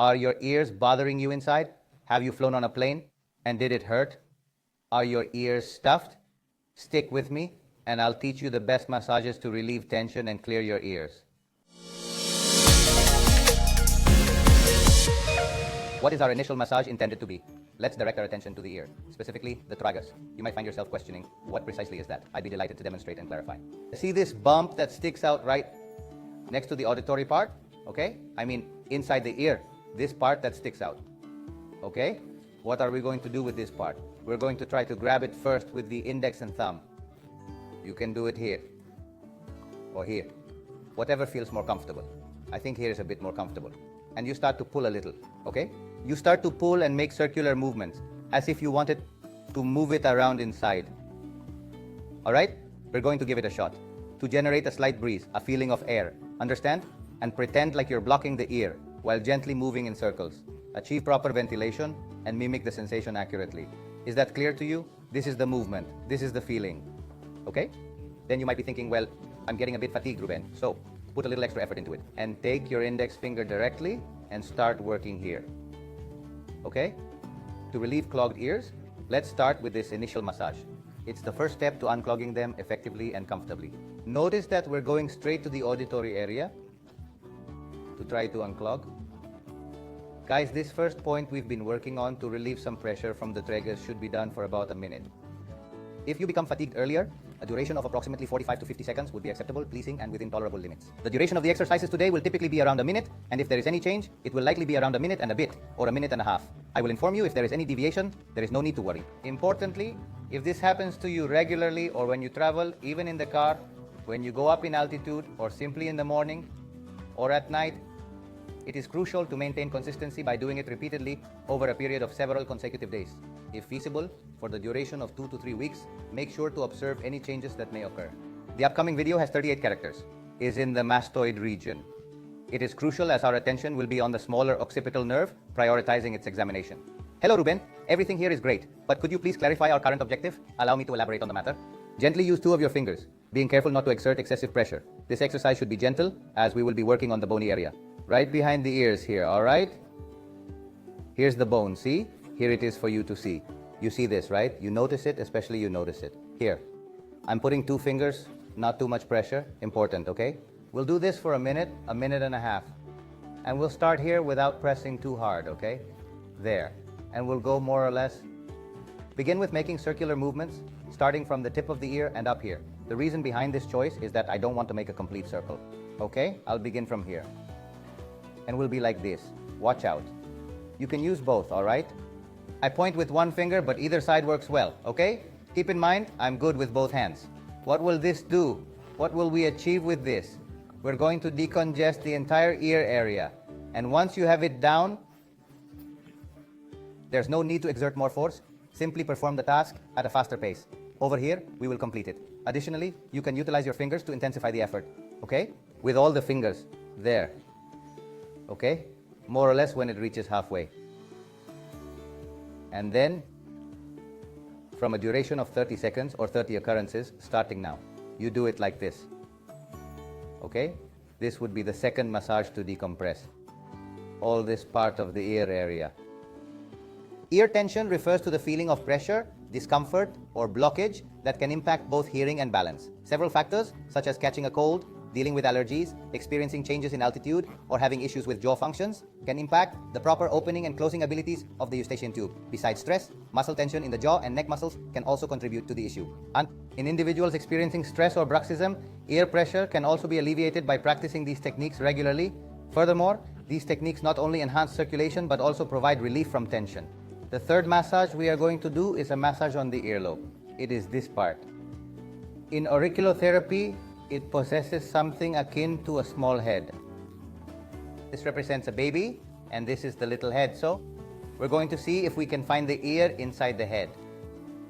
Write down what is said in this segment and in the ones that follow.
Are your ears bothering you inside? Have you flown on a plane? And did it hurt? Are your ears stuffed? Stick with me, and I'll teach you the best massages to relieve tension and clear your ears. What is our initial massage intended to be? Let's direct our attention to the ear, specifically the tragus. You might find yourself questioning, what precisely is that? I'd be delighted to demonstrate and clarify. See this bump that sticks out right next to the auditory part? Okay? I mean, inside the ear, this part that sticks out. Okay? What are we going to do with this part? We're going to try to grab it first with the index and thumb. You can do it here or here, whatever feels more comfortable. I think here is a bit more comfortable. And you start to pull a little, okay? You start to pull and make circular movements as if you wanted to move it around inside. All right? We're going to give it a shot to generate a slight breeze, a feeling of air. Understand? And pretend like you're blocking the ear while gently moving in circles. Achieve proper ventilation and mimic the sensation accurately. Is that clear to you? This is the movement. This is the feeling. Okay? Then you might be thinking, well, I'm getting a bit fatigued, Ruben. So put a little extra effort into it. And take your index finger directly and start working here. Okay? To relieve clogged ears, let's start with this initial massage. It's the first step to unclogging them effectively and comfortably. Notice that we're going straight to the auditory area to try to unclog. Guys, this first point we've been working on to relieve some pressure from the tragus should be done for about a minute. If you become fatigued earlier, a duration of approximately 45 to 50 seconds would be acceptable, pleasing, and within tolerable limits. The duration of the exercises today will typically be around a minute, and if there is any change, it will likely be around a minute and a bit, or a minute and a half. I will inform you if there is any deviation. There is no need to worry. Importantly, if this happens to you regularly or when you travel, even in the car, when you go up in altitude, or simply in the morning, or at night, it is crucial to maintain consistency by doing it repeatedly over a period of several consecutive days. If feasible, for the duration of 2 to 3 weeks, make sure to observe any changes that may occur. The upcoming video has 38 characters, is in the mastoid region. It is crucial as our attention will be on the smaller occipital nerve, prioritizing its examination. Hello Ruben, everything here is great, but could you please clarify our current objective? Allow me to elaborate on the matter. Gently use 2 of your fingers, being careful not to exert excessive pressure. This exercise should be gentle, as we will be working on the bony area. Right behind the ears here, alright? Here's the bone, see? Here it is for you to see. You see this, right? You notice it, especially you notice it. Here. I'm putting 2 fingers, not too much pressure. Important, okay? We'll do this for a minute and a half. And we'll start here without pressing too hard, okay? There. And we'll go more or less. Begin with making circular movements, starting from the tip of the ear and up here. The reason behind this choice is that I don't want to make a complete circle. Okay? I'll begin from here. And we'll be like this. Watch out. You can use both, alright? I point with 1 finger, but either side works well, okay? Keep in mind, I'm good with both hands. What will this do? What will we achieve with this? We're going to decongest the entire ear area. And once you have it down, there's no need to exert more force. Simply perform the task at a faster pace. Over here, we will complete it. Additionally, you can utilize your fingers to intensify the effort, okay? With all the fingers, there. Okay? More or less when it reaches halfway. And then, from a duration of 30 seconds or 30 occurrences, starting now, you do it like this. Okay? This would be the second massage to decompress. All this part of the ear area. Ear tension refers to the feeling of pressure, discomfort, or blockage that can impact both hearing and balance. Several factors, such as catching a cold, dealing with allergies, experiencing changes in altitude, or having issues with jaw functions, can impact the proper opening and closing abilities of the eustachian tube. Besides stress, muscle tension in the jaw and neck muscles can also contribute to the issue. In individuals experiencing stress or bruxism, ear pressure can also be alleviated by practicing these techniques regularly. Furthermore, these techniques not only enhance circulation but also provide relief from tension. The third massage we are going to do is a massage on the earlobe. It is this part. In auriculotherapy, it possesses something akin to a small head. This represents a baby, and this is the little head. So, we're going to see if we can find the ear inside the head.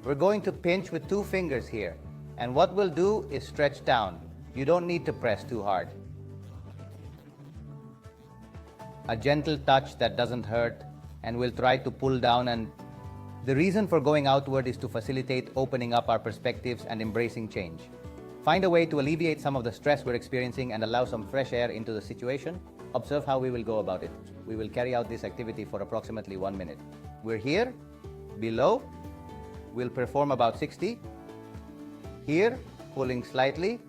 We're going to pinch with 2 fingers here, and what we'll do is stretch down. You don't need to press too hard. A gentle touch that doesn't hurt, and we'll try to pull down, and the reason for going outward is to facilitate opening up our perspectives and embracing change. Find a way to alleviate some of the stress we're experiencing and allow some fresh air into the situation. Observe how we will go about it. We will carry out this activity for approximately 1 minute. We're here, below, we'll perform about 60. Here, pulling slightly.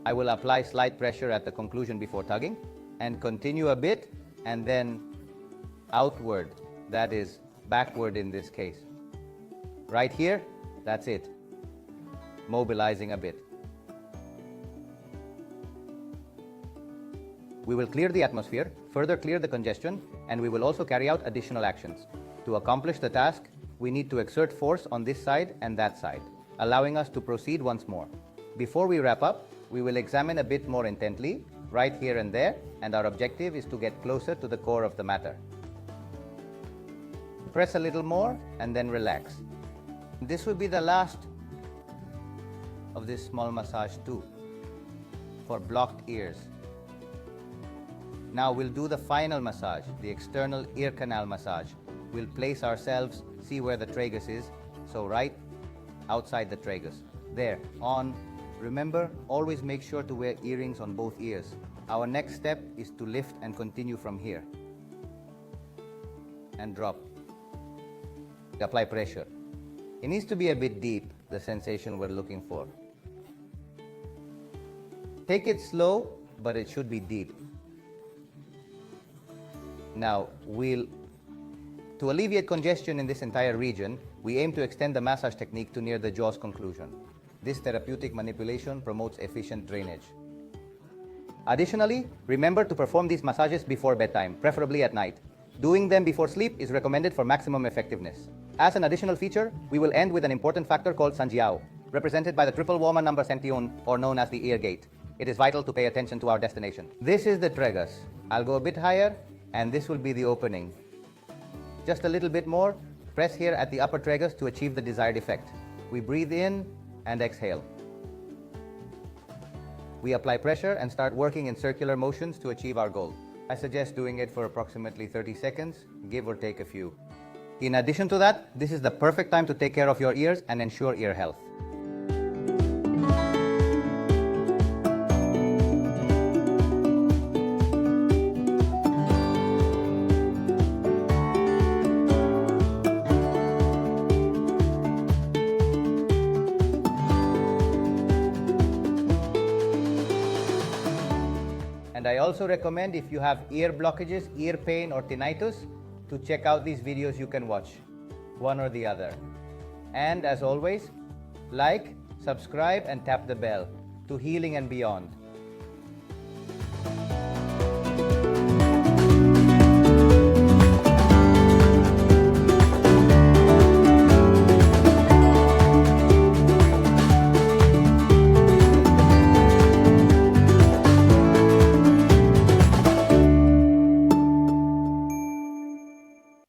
I will apply slight pressure at the conclusion before tugging and continue a bit and then outward, that is backward in this case. Right here, that's it. Mobilizing a bit. We will clear the atmosphere, further clear the congestion, and we will also carry out additional actions. To accomplish the task, we need to exert force on this side and that side, allowing us to proceed once more. Before we wrap up, we will examine a bit more intently, right here and there, and our objective is to get closer to the core of the matter. Press a little more and then relax. This will be the last of this small massage too, for blocked ears. Now we'll do the final massage, the external ear canal massage. We'll place ourselves, see where the tragus is, so right outside the tragus. There, on. Remember, always make sure to wear earrings on both ears. Our next step is to lift and continue from here. And drop. Apply pressure. It needs to be a bit deep, the sensation we're looking for. Take it slow, but it should be deep. Now, to alleviate congestion in this entire region, we aim to extend the massage technique to near the jaw's conclusion. This therapeutic manipulation promotes efficient drainage. Additionally, remember to perform these massages before bedtime, preferably at night. Doing them before sleep is recommended for maximum effectiveness. As an additional feature, we will end with an important factor called Sanjiao, represented by the triple Woman number Centurion, or known as the ear gate. It is vital to pay attention to our destination. This is the tragus. I'll go a bit higher, and this will be the opening. Just a little bit more, press here at the upper tragus to achieve the desired effect. We breathe in and exhale. We apply pressure and start working in circular motions to achieve our goal. I suggest doing it for approximately 30 seconds, give or take a few. In addition to that, this is the perfect time to take care of your ears and ensure ear health. And I also recommend, if you have ear blockages, ear pain or tinnitus, to check out these videos you can watch, one or the other. And as always, like, subscribe and tap the bell to healing and beyond.